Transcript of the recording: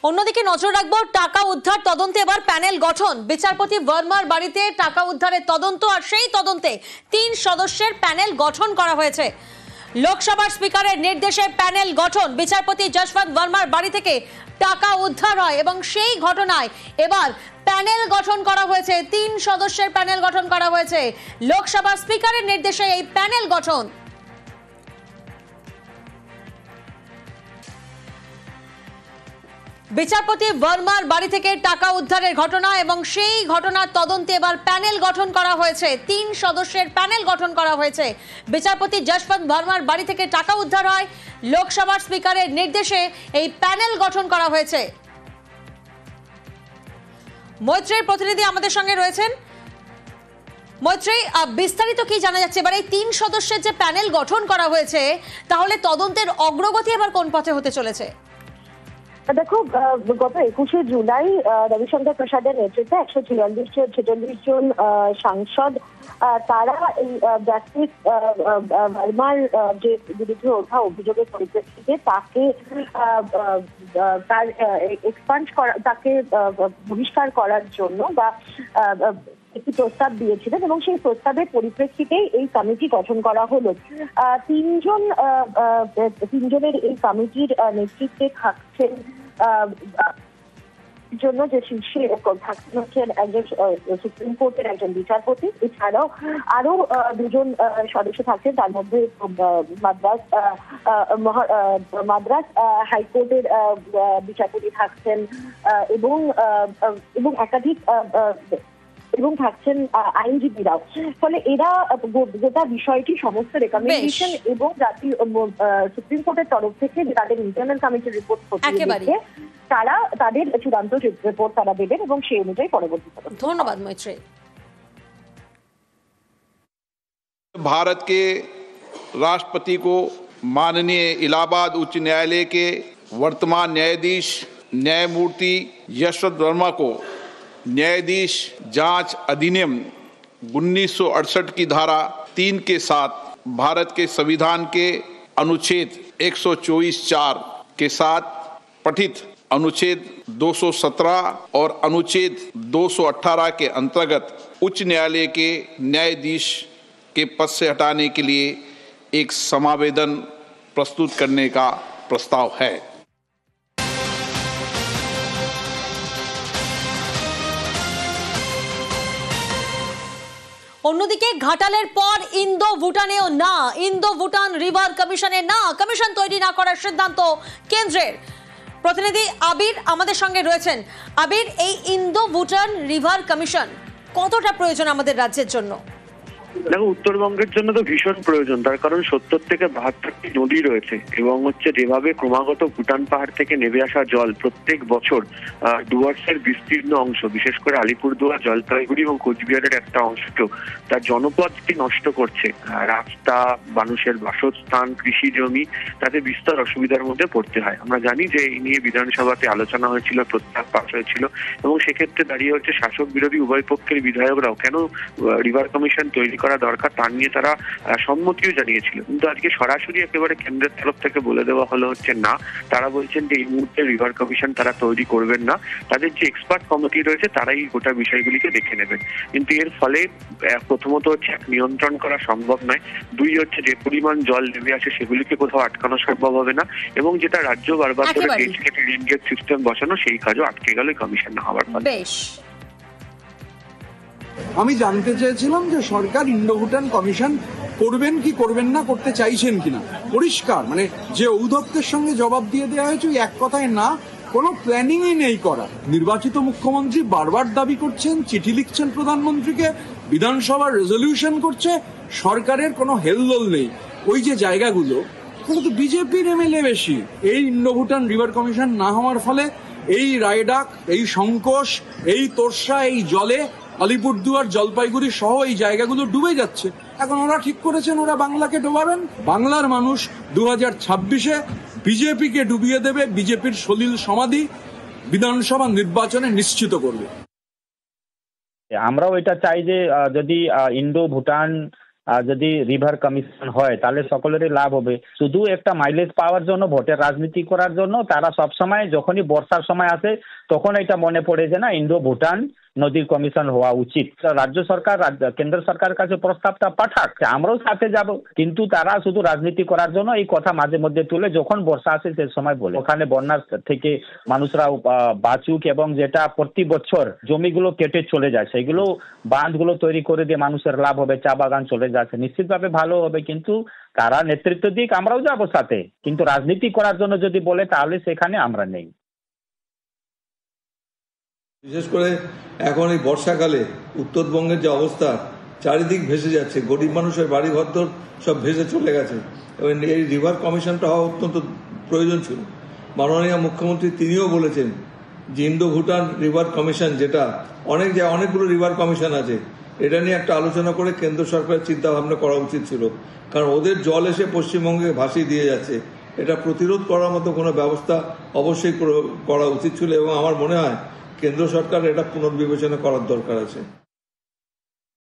অন্যদিকে নজর রাখবো টাকা উদ্ধার তদন্তে এবার প্যানেল গঠন। বিচারপতি বর্মার বাড়িতে টাকা উদ্ধারের তদন্ত, আর সেই তদন্তে 3 সদস্যের প্যানেল গঠন করা হয়েছে। লোকসভার স্পিকারের নির্দেশে প্যানেল গঠন। বিচারপতি যশবন্ত বর্মার বাড়ি থেকে টাকা উদ্ধার হয় এবং সেই ঘটনায় এবার প্যানেল গঠন করা হয়েছে। 3 সদস্যের প্যানেল গঠন করা হয়েছে। লোকসভার স্পিকারের নির্দেশে এই প্যানেল গঠন। বিচারপতি বর্মার বাড়ি থেকে টাকা উদ্ধারের ঘটনা এবং সেই ঘটনার তদন্তে এবার প্যানেল গঠন করা হয়েছে। 3 সদস্যের প্যানেল গঠন করা হয়েছে। বিচারপতি যশবন্ত বর্মার বাড়ি থেকে টাকা উদ্ধার হয়। লোকসভার স্পিকারের নির্দেশে এই প্যানেল গঠন করা হয়েছে। মৈত্রের প্রতিনিধি আমাদের সঙ্গে রয়েছেন। মৈত্রী, বিস্তারিত কি জানা যাচ্ছে এবার এই 3 সদস্যের যে প্যানেল গঠন করা হয়েছে, তাহলে তদন্তের অগ্রগতি এবার কোন পথে হতে চলেছে? দেখো, গত 21শে জুলাই রবিশঙ্কর প্রসাদের নেতৃত্বে 146 জন সাংসদ তারা এই জাস্টিস ভার্মার যে বিরুদ্ধে ওঠা অভিযোগের পরিপ্রেক্ষিতে তাকে তার এক্সপান্ড করা, তাকে বহিষ্কার করার জন্য বা একটি প্রস্তাব দিয়েছিলেন এবং সেই প্রস্তাবের পরিপ্রেক্ষিতেই এই কমিটি গঠন করা হলো। 3 জনের এই কমিটির নেতৃত্বে থাকছেন জন্য যে শীর্ষে থাকছেন একজন সুপ্রিম কোর্টের একজন বিচারপতি, এছাড়াও আরো 2 জন সদস্য থাকছেন। তার মধ্যে মাদ্রাজ হাইকোর্টের বিচারপতি থাকছেন এবং একাধিক এবং থাকছেন আইনজীবীরাও। ফলে এরা গোটা বিষয়টি সমস্ত রেকমেন্ডেশন এবং জাতীয় সুপ্রিম কোর্টের তরফ থেকে তাদের ইন্টারনাল কমিটির রিপোর্ট তারা তাদের চূড়ান্ত রিপোর্ট তারা দেবেন এবং সেই অনুযায়ী পরবর্তী। ধন্যবাদ মৈত্রী। भारत के राष्ट्रपति को माननीय इलाहाबाद उच्च न्यायालय के वर्तमान न्यायाधीश न्यायमूर्ति यशवंत वर्मा को न्यायाधीश जांच अधिनियम 1968 की धारा 3 के साथ भारत के संविधान के अनुच्छेद 124(4) के साथ पठित अनुच्छेद 217 और अनुच्छेद 218 के अंतर्गत उच्च न्यायालय के न्यायाधीश के पद से हटाने के लिए एक समावेदन प्रस्तुत करने का प्रस्ताव है। অন্যদিকে ঘাটালের পর ইন্দো ভুটানেও না, ইন্দো ভুটান রিভার কমিশনে না, কমিশন তৈরি না করার সিদ্ধান্ত কেন্দ্রের। প্রতিনিধি আবির আমাদের সঙ্গে রয়েছেন। আবির, এই ইন্দো ভুটান রিভার কমিশন কতটা প্রয়োজন আমাদের রাজ্যের জন্য? দেখো, উত্তরবঙ্গের জন্য তো ভীষণ প্রয়োজন। তার কারণ 70 থেকে 72টি নদী রয়েছে এবং যেভাবে ক্রমাগত ভুটান পাহাড় থেকে নেমে আসা জল প্রত্যেক বছর ডুয়ার্সের বিস্তীর্ণ অংশ, বিশেষ করে আলিপুরদুয়ার, জলপাইগুড়ি এবং কোচবিহারের একটা অংশকেও তার জনপদকে নষ্ট করছে। রাস্তা, মানুষের বাসস্থান, কৃষি জমি, তাতে বিস্তর অসুবিধার মধ্যে পড়তে হয়। আমরা জানি যে এই নিয়ে বিধানসভাতে আলোচনা হয়েছিল, প্রস্তাব পাস হয়েছিল এবং সেক্ষেত্রে দাঁড়িয়ে হচ্ছে শাসক বিরোধী উভয় পক্ষের বিধায়করাও কেন রিভার কমিশন তৈরি করা দরকার তা নিয়ে তারা সম্মতিও জানিয়েছিল। কিন্তু আজকে সরাসরি একেবারে কেন্দ্রের তরফ থেকে বলে দেওয়া হলো হচ্ছে না। তারা বলছেন যে এই মুহূর্তে রিভার কমিশন তারা তৈরি করবেন না, তাদের যে এক্সপার্ট কমিটি রয়েছে তারাই গোটা বিষয়গুলিকে দেখে নেবেন। কিন্তু এর ফলে প্রথমত হচ্ছে নিয়ন্ত্রণ করা সম্ভব নয়, 2 হচ্ছে যে পরিমাণ জল নেমে আসে সেগুলিকে কোথাও আটকানো সম্ভব হবে না, এবং যেটা রাজ্য বারবার করে রেন সিস্টেম বসানো সেই কাজও আটকে গেল কমিশন না হওয়ার ফলে। আমি জানতে চেয়েছিলাম যে সরকার ইন্দো ভুটান কমিশন করবেন কি করবেন না, করতে চাইছেন কিনা। পরিষ্কার, মানে যে ঔদ্ধত্যের সঙ্গে জবাব দিয়ে দেওয়া হয়েছে এক কথায় না, কোনো প্ল্যানিংই নেই করা। নির্বাচিত মুখ্যমন্ত্রী বারবার দাবি করছেন, চিঠি লিখছেন প্রধানমন্ত্রীকে, বিধানসভার রেজলিউশন করছে, সরকারের কোনো হেলদোল নেই। ওই যে জায়গাগুলো, কিন্তু বিজেপির এমএলএ বেশি। এই ইন্দো ভুটান রিভার কমিশন না হওয়ার ফলে এই রায়ডাক, এই সংকোষ, এই তোরসা, এই জলে আলিপুরদুয়ার, জলপাইগুড়ি সহ এই জায়গাগুলো ডুবে যাচ্ছে। এখন ওরা ঠিক করেছেন ওরা বাংলাকে ডোবাবেন। বাংলার মানুষ 2026-এ বিজেপিকে ডুবিয়ে দেবে, বিজেপির সলিল সমাধি বিধানসভা নির্বাচনে নিশ্চিত করবে। আমরাও এটা চাই যে যদি ইন্দো ভুটান যদি রিভার কমিশন হয় তাহলে সকলেরই লাভ হবে। শুধু একটা মাইলেজ পাওয়ার জন্য, ভোটের রাজনীতি করার জন্য তারা সবসময় যখনই বর্ষার সময় আসে তখন এটা মনে পড়ে যে না ইন্ডো ভুটান নদীর কমিশন হওয়া উচিত। রাজ্য সরকার কেন্দ্র সরকারের কাছে প্রস্তাবটা পাঠাক, আমরাও সাথে যাব, কিন্তু তারা শুধু রাজনীতি করার জন্য এই কথা মাঝে মধ্যে তুলে যখন বর্ষা আসে সে সময় বলে। ওখানে বন্যার থেকে মানুষরা বাঁচুক এবং যেটা প্রতি বছর জমিগুলো কেটে চলে যায় সেগুলো বাঁধগুলো তৈরি করে দিয়ে মানুষের লাভ হবে, চা বাগান চলে যাচ্ছে, নিশ্চিতভাবে ভালো হবে। কিন্তু তারা নেতৃত্ব দিক, আমরাও যাবো সাথে, কিন্তু রাজনীতি করার জন্য যদি বলে তাহলে সেখানে আমরা নেই। বিশেষ করে এখন এই বর্ষাকালে উত্তরবঙ্গের যে অবস্থা, চারিদিক ভেসে যাচ্ছে, গরিব মানুষের বাড়ি ঘর সব ভেসে চলে গেছে এবং এই রিভার কমিশনটা হওয়া অত্যন্ত প্রয়োজন ছিল। মাননীয় মুখ্যমন্ত্রী তিনিও বলেছেন যে ইন্দো ভুটান রিভার কমিশন, যেটা অনেকগুলো রিভার কমিশন আছে, এটা নিয়ে একটা আলোচনা করে কেন্দ্র সরকারের চিন্তা ভাবনা করা উচিত ছিল। কারণ ওদের জল এসে পশ্চিমবঙ্গে ভাসিয়ে দিয়ে যাচ্ছে, এটা প্রতিরোধ করার মতো কোনো ব্যবস্থা অবশ্যই করা উচিত ছিল এবং আমার মনে হয় কেন্দ্র সরকার এটা পুনর্বিবেচনা করার দরকার আছে।